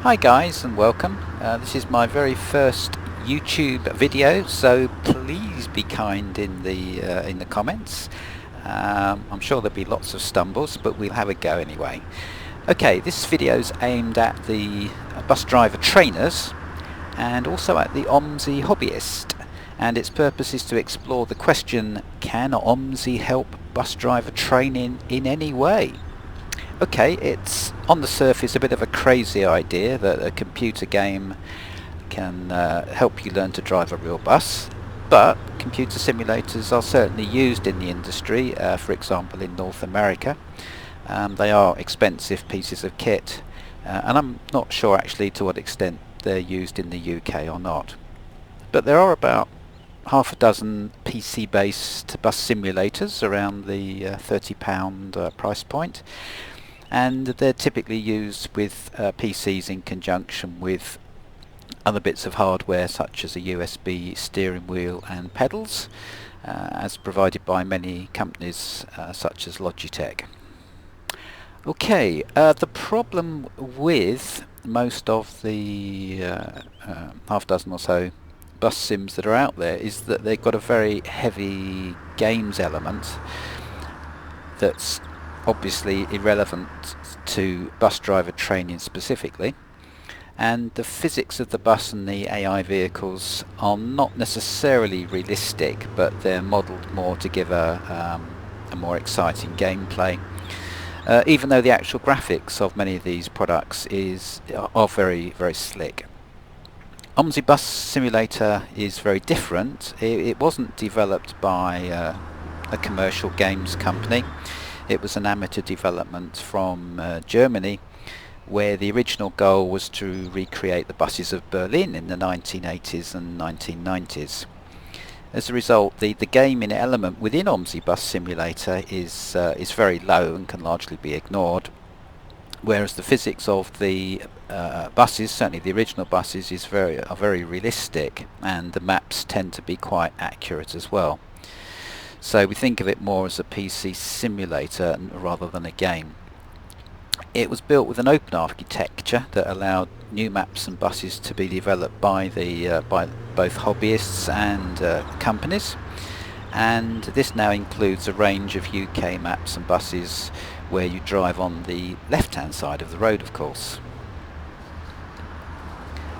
Hi guys and welcome. This is my very first YouTube video, so please be kind in the comments. I'm sure there'll be lots of stumbles, but we'll have a go anyway. Okay, this video's aimed at the bus driver trainers and also at the Omsi hobbyist, and its purpose is to explore the question, can Omsi help bus driver training in any way? Okay, it's on the surface a bit of a crazy idea that a computer game can help you learn to drive a real bus, but computer simulators are certainly used in the industry, for example in North America. They are expensive pieces of kit, and I'm not sure actually to what extent they're used in the UK or not. But there are about half a dozen PC-based bus simulators around the £30 price point, and they're typically used with PCs in conjunction with other bits of hardware such as a USB steering wheel and pedals, as provided by many companies such as Logitech. Okay, the problem with most of the half dozen or so bus sims that are out there is that they've got a very heavy games element that's obviously irrelevant to bus driver training specifically, and the physics of the bus and the AI vehicles are not necessarily realistic, but they're modelled more to give a more exciting gameplay, even though the actual graphics of many of these products are very, very slick. Omsi Bus Simulator is very different. It wasn't developed by a commercial games company. It was an amateur development from Germany, where the original goal was to recreate the buses of Berlin in the 1980s and 1990s. As a result, the gaming element within Omsi Bus Simulator is very low and can largely be ignored, whereas the physics of the buses, certainly the original buses, are very realistic, and the maps tend to be quite accurate as well. So we think of it more as a PC simulator rather than a game. It was built with an open architecture that allowed new maps and buses to be developed by both hobbyists and companies, and this now includes a range of UK maps and buses where you drive on the left-hand side of the road, of course.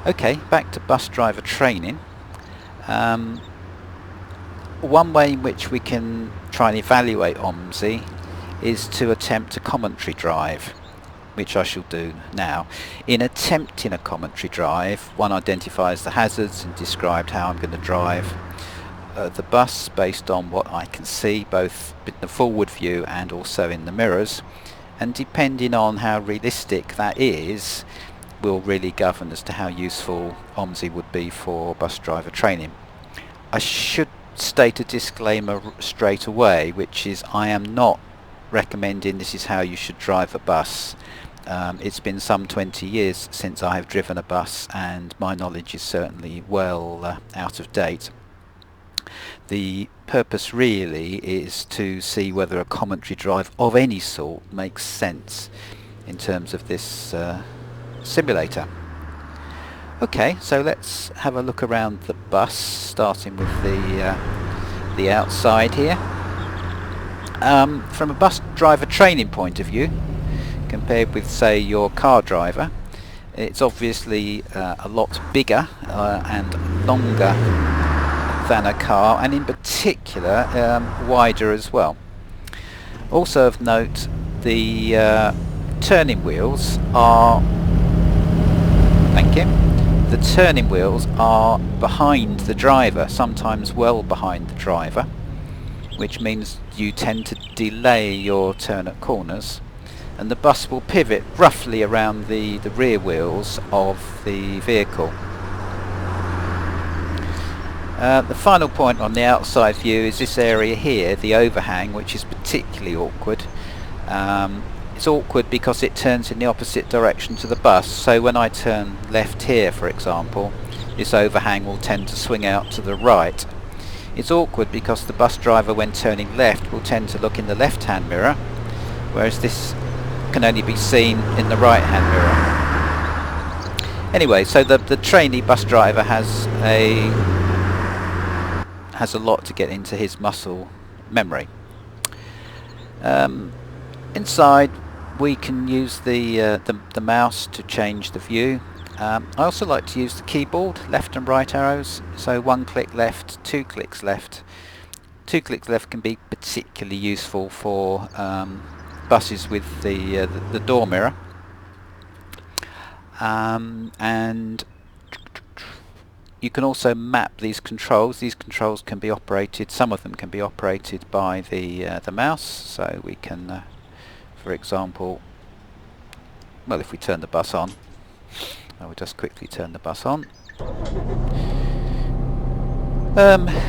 Okay, back to bus driver training. One way in which we can try and evaluate Omsi is to attempt a commentary drive, which I shall do now. In attempting a commentary drive, one identifies the hazards and describes how I'm going to drive the bus based on what I can see, both in the forward view and also in the mirrors, and depending on how realistic that is will really govern as to how useful Omsi would be for bus driver training. I should state a disclaimer straight away, which is I am not recommending this is how you should drive a bus. It's been some 20 years since I have driven a bus, and my knowledge is certainly well out of date. The purpose really is to see whether a commentary drive of any sort makes sense in terms of this simulator. Okay, so let's have a look around the bus, starting with the outside here. From a bus driver training point of view, compared with, say, your car driver, it's obviously a lot bigger and longer than a car, and in particular wider as well. Also of note, the turning wheels are the turning wheels are behind the driver, sometimes well behind the driver, which means you tend to delay your turn at corners, and the bus will pivot roughly around the rear wheels of the vehicle. The final point on the outside view is this area here, the overhang, which is particularly awkward. It's awkward because it turns in the opposite direction to the bus, so when I turn left here, for example, this overhang will tend to swing out to the right. It's awkward because the bus driver, when turning left, will tend to look in the left-hand mirror, whereas this can only be seen in the right-hand mirror. Anyway, so the trainee bus driver has a lot to get into his muscle memory. Inside we can use the mouse to change the view. I also like to use the keyboard, left and right arrows, so 1 click left, 2 clicks left. 2 clicks left can be particularly useful for buses with the door mirror. And you can also map these controls. These controls can be operated, some of them can be operated by the mouse, so we can, for example, well, if we turn the bus on, I will just quickly turn the bus on.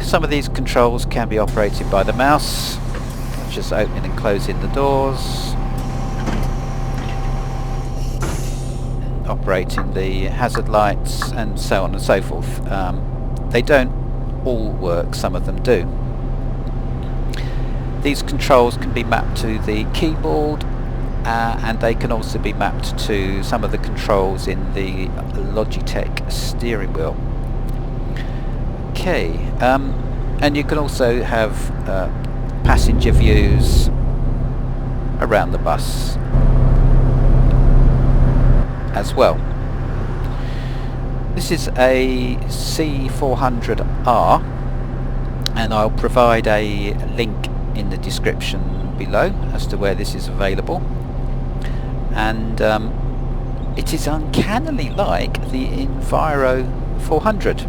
Some of these controls can be operated by the mouse, such as opening and closing the doors, operating the hazard lights, and so on and so forth. They don't all work, some of them do. These controls can be mapped to the keyboard, and they can also be mapped to some of the controls in the Logitech steering wheel. Okay, and you can also have passenger views around the bus as well. This is a C400R, and I'll provide a link in the description below as to where this is available. And it is uncannily like the Enviro 400.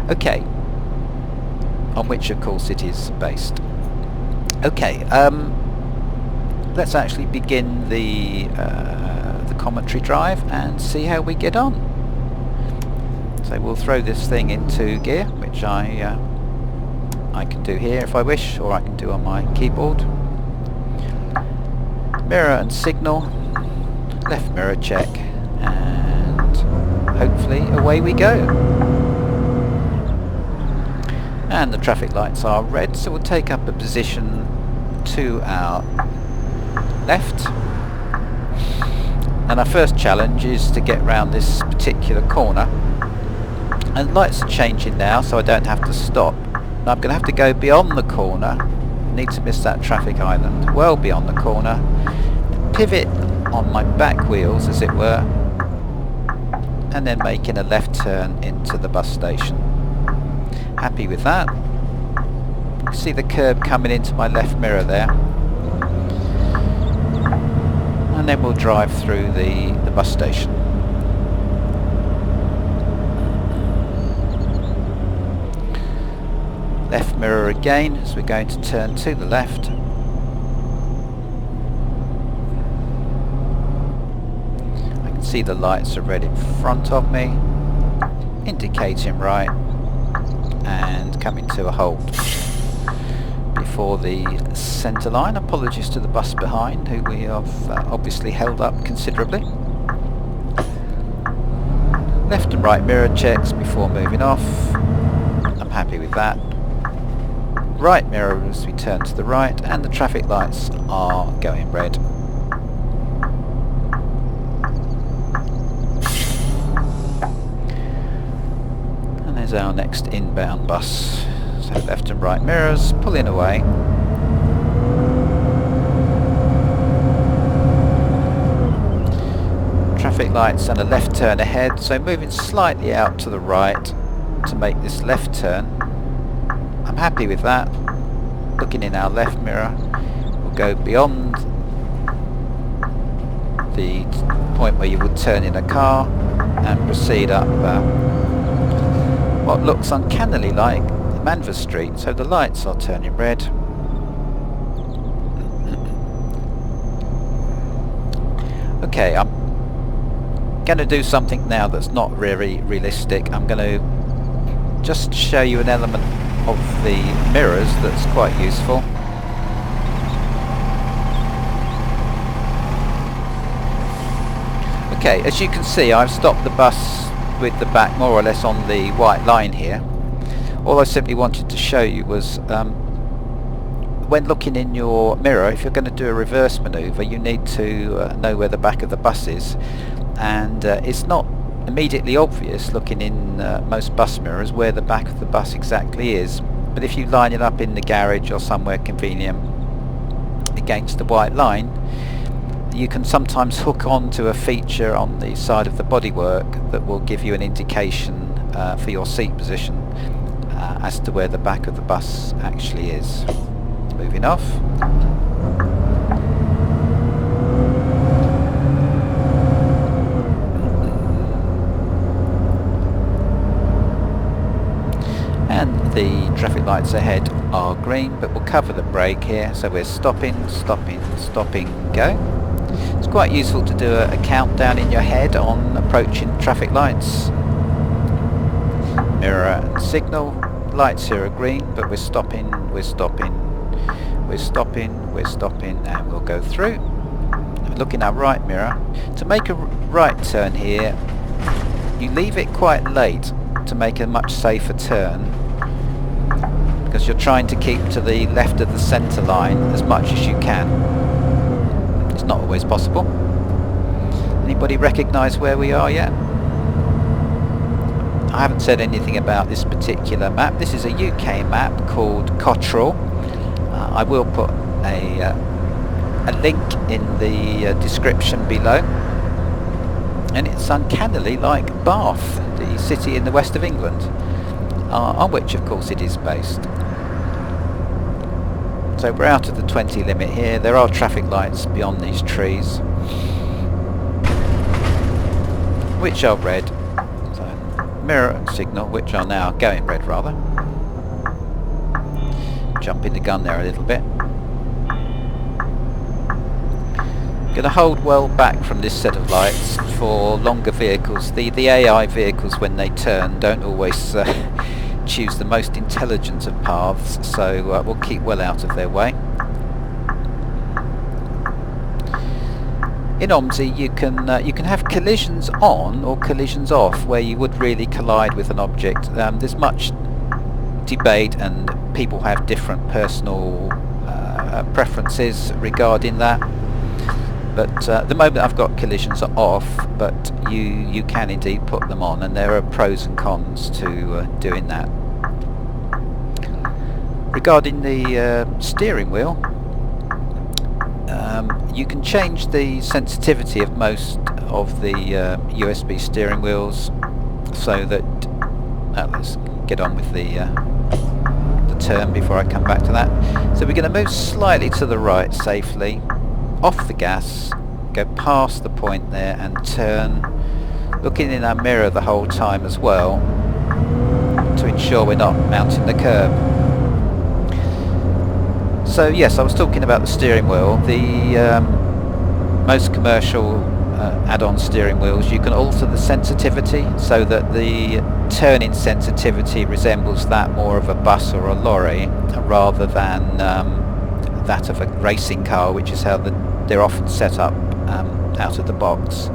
Okay, on which of course it is based. Okay, let's actually begin the commentary drive and see how we get on. So we'll throw this thing into gear, which I can do here if I wish, or I can do on my keyboard. Mirror and signal, left mirror check, and hopefully away we go. And the traffic lights are red, so we'll take up a position to our left. And our first challenge is to get round this particular corner. And lights are changing now, so I don't have to stop. And I'm going to have to go beyond the corner. Need to miss that traffic island. Well beyond the corner. Pivot on my back wheels, as it were. And then making a left turn into the bus station. Happy with that. You can see the curb coming into my left mirror there. And then we'll drive through the bus station. Left mirror again as we're going to turn to the left. I can see the lights are red in front of me, indicating right, and coming to a halt before the centre line. Apologies to the bus behind, who we have obviously held up considerably. Left and right mirror checks before moving off. I'm happy with that. Right mirror as we turn to the right, and the traffic lights are going red. And there's our next inbound bus. So left and right mirrors, pulling away. Traffic lights and a left turn ahead, so moving slightly out to the right to make this left turn. I'm happy with that. Looking in our left mirror, we'll go beyond the point where you would turn in a car and proceed up what looks uncannily like Manvers Street. So the lights are turning red. Okay, I'm going to do something now that's not very realistic. I'm going to just show you an element of the mirrors that's quite useful. Okay, as you can see, I've stopped the bus with the back more or less on the white line here. All I simply wanted to show you was when looking in your mirror, if you're going to do a reverse manoeuvre, you need to know where the back of the bus is. and it's not immediately obvious looking in most bus mirrors where the back of the bus exactly is, but if you line it up in the garage or somewhere convenient against the white line, you can sometimes hook on to a feature on the side of the bodywork that will give you an indication for your seat position as to where the back of the bus actually is. Moving off. And the traffic lights ahead are green, but we'll cover the brake here, so we're stopping, stopping, stopping, go. It's quite useful to do a countdown in your head on approaching traffic lights. Mirror and signal. Lights here are green, but we're stopping, we're stopping, we're stopping, we're stopping, and we'll go through. Look in our right mirror. To make a right turn here, you leave it quite late to make a much safer turn, because you're trying to keep to the left of the centre line as much as you can. It's not always possible. Anybody recognise where we are yet? I haven't said anything about this particular map. This is a UK map called Cottrell. I will put a link in the description below. And it's uncannily like Bath, the city in the west of England, on which of course it is based. So we're out of the 20 limit here. There are traffic lights beyond these trees, which are red. So mirror and signal, which are now going red rather. Jumping the gun there a little bit. Going to hold well back from this set of lights for longer vehicles. The AI vehicles, when they turn, don't always choose the most intelligent of paths, so we'll keep well out of their way. In Omsi you can have collisions on or collisions off where you would really collide with an object. There's much debate and people have different personal preferences regarding that. But at the moment I've got collisions off, but you can indeed put them on, and there are pros and cons to doing that. Regarding the steering wheel, you can change the sensitivity of most of the USB steering wheels so that... let's get on with the turn before I come back to that. So we're going to move slightly to the right safely, off the gas, go past the point there and turn, looking in our mirror the whole time as well to ensure we're not mounting the curb. So yes, I was talking about the steering wheel. The most commercial add-on steering wheels, you can alter the sensitivity so that the turning sensitivity resembles that more of a bus or a lorry rather than that of a racing car, which is how they're often set up out of the box.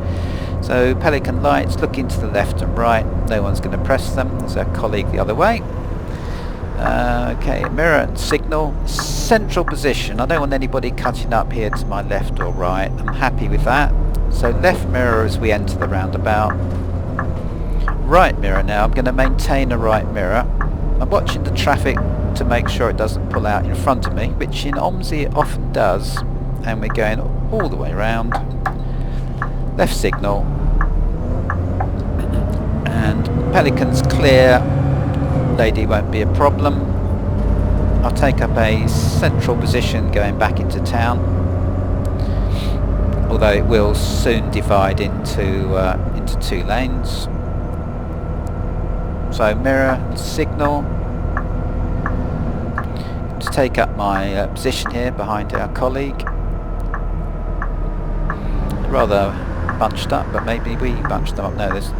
So pelican lights, looking to the left and right, no one's going to press them. There's our colleague the other way. Okay, mirror and signal, central position. I don't want anybody cutting up here to my left or right. I'm happy with that. So left mirror as we enter the roundabout. Right mirror now, I'm going to maintain a right mirror. I'm watching the traffic to make sure it doesn't pull out in front of me, which in Omsi it often does. And we're going all the way around. Left signal. And Pelican's clear. Lady won't be a problem. I'll take up a central position going back into town, although it will soon divide into two lanes. So mirror, signal. To take up my position here behind our colleague. Rather bunched up, but maybe we bunched them up. No, there's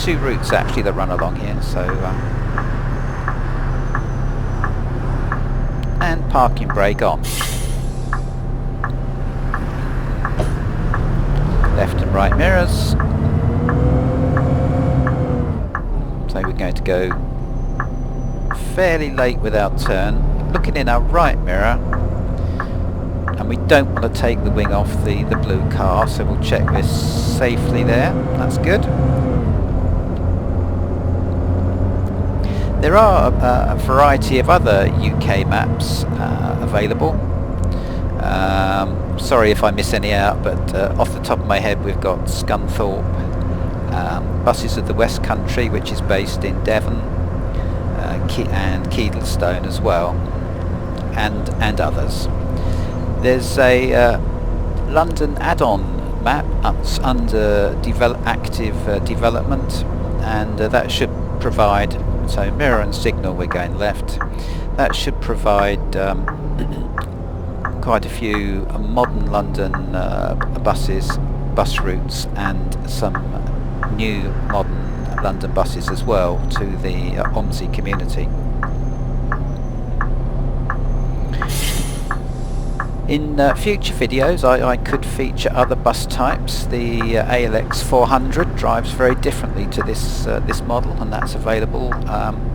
two routes actually that run along here, so and parking brake on. Left and right mirrors. So we're going to go fairly late with our turn, looking in our right mirror, and we don't want to take the wing off the blue car, so we'll check this safely there. That's good. There are a variety of other UK maps available. Sorry if I miss any out, but off the top of my head we've got Scunthorpe, Buses of the West Country, which is based in Devon, and Keedlestone as well, and others. There's a London add-on map that's under active development, and that should provide, so mirror and signal, we're going left, that should provide quite a few modern London bus routes and some new modern London buses as well to the Omsi community. In future videos I could feature other bus types. The ALX 400 drives very differently to this model, and that's available.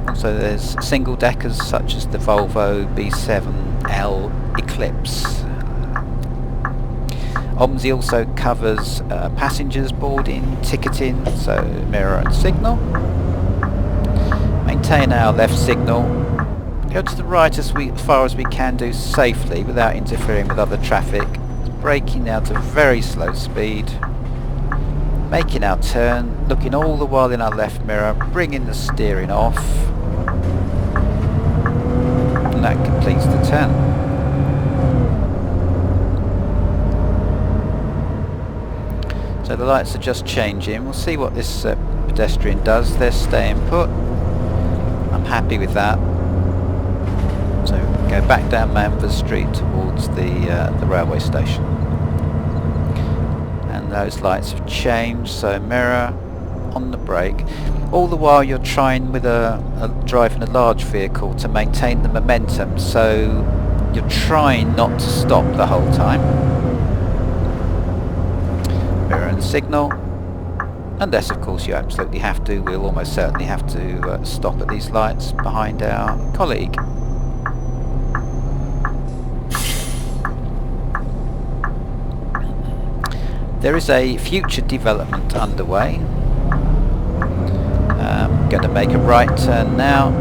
Also there's single deckers such as the Volvo B7L Eclipse. Omsi also covers passengers boarding, ticketing, so mirror and signal. Maintain our left signal. Go to the right as far as we can do safely without interfering with other traffic. Braking now to very slow speed. Making our turn, looking all the while in our left mirror, bringing the steering off. And that completes the turn. So the lights are just changing. We'll see what this pedestrian does. They're staying put. I'm happy with that. So go back down Manvers Street towards the railway station. And those lights have changed, so mirror, on the brake. All the while you're trying with driving a large vehicle to maintain the momentum, so you're trying not to stop the whole time. Mirror and signal. Unless of course you absolutely have to. We'll almost certainly have to stop at these lights behind our colleague. There is a future development underway. I'm going to make a right turn now.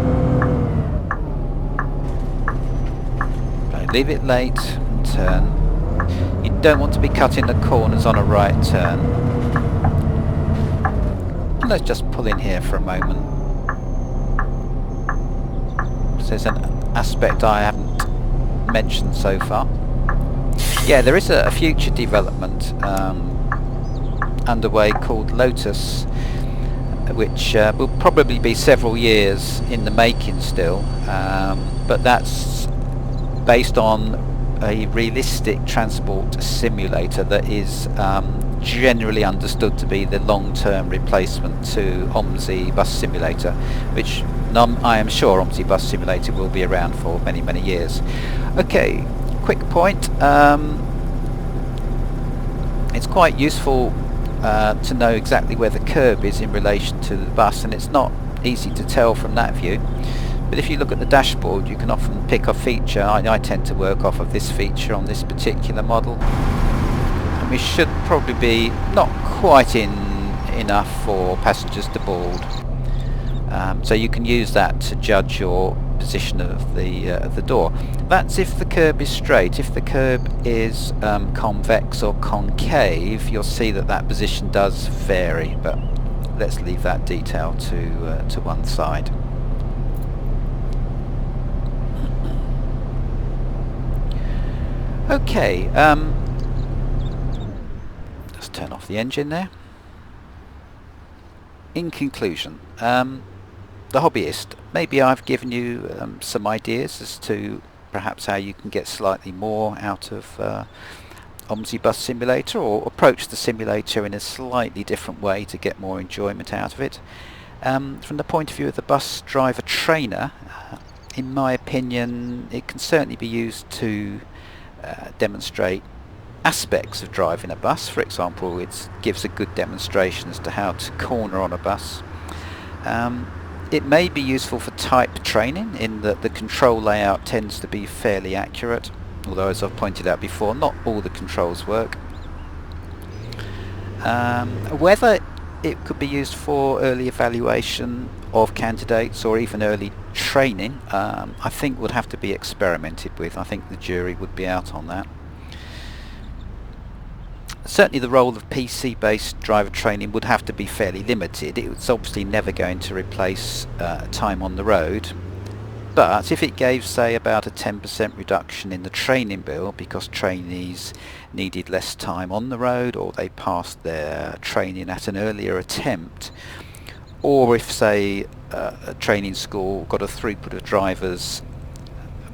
Leave it late and turn. You don't want to be cutting the corners on a right turn. And let's just pull in here for a moment. There's an aspect I haven't mentioned so far. Yeah, there is a future development underway called Lotus, which will probably be several years in the making still, but that's based on a realistic transport simulator that is generally understood to be the long-term replacement to Omsi Bus Simulator, which I am sure Omsi Bus Simulator will be around for many, many years. Okay, quick point. It's quite useful to know exactly where the curb is in relation to the bus, and it's not easy to tell from that view, but if you look at the dashboard you can often pick a feature. I tend to work off of this feature on this particular model, and we should probably be not quite enough for passengers to board, so you can use that to judge your position of the door. That's if the curb is straight. If the curb is convex or concave, you'll see that position does vary, but let's leave that detail to one side. Okay, let's turn off the engine there. In conclusion, the hobbyist, maybe I've given you some ideas as to perhaps how you can get slightly more out of Omsi Bus Simulator, or approach the simulator in a slightly different way to get more enjoyment out of it. From the point of view of the bus driver trainer, in my opinion it can certainly be used to demonstrate aspects of driving a bus. For example, it gives a good demonstration as to how to corner on a bus. It may be useful for type training in that the control layout tends to be fairly accurate. although as I've pointed out before, not all the controls work. Whether it could be used for early evaluation of candidates or even early training, I think would have to be experimented with. I think the jury would be out on that. Certainly the role of PC-based driver training would have to be fairly limited. It's obviously never going to replace time on the road, but if it gave, say, about a 10% reduction in the training bill because trainees needed less time on the road, or they passed their training at an earlier attempt, or if, say, a training school got a throughput of drivers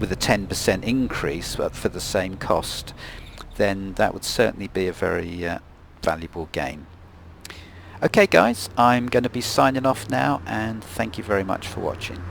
with a 10% increase but for the same cost, then that would certainly be a very valuable gain. Okay guys, I'm going to be signing off now, and thank you very much for watching.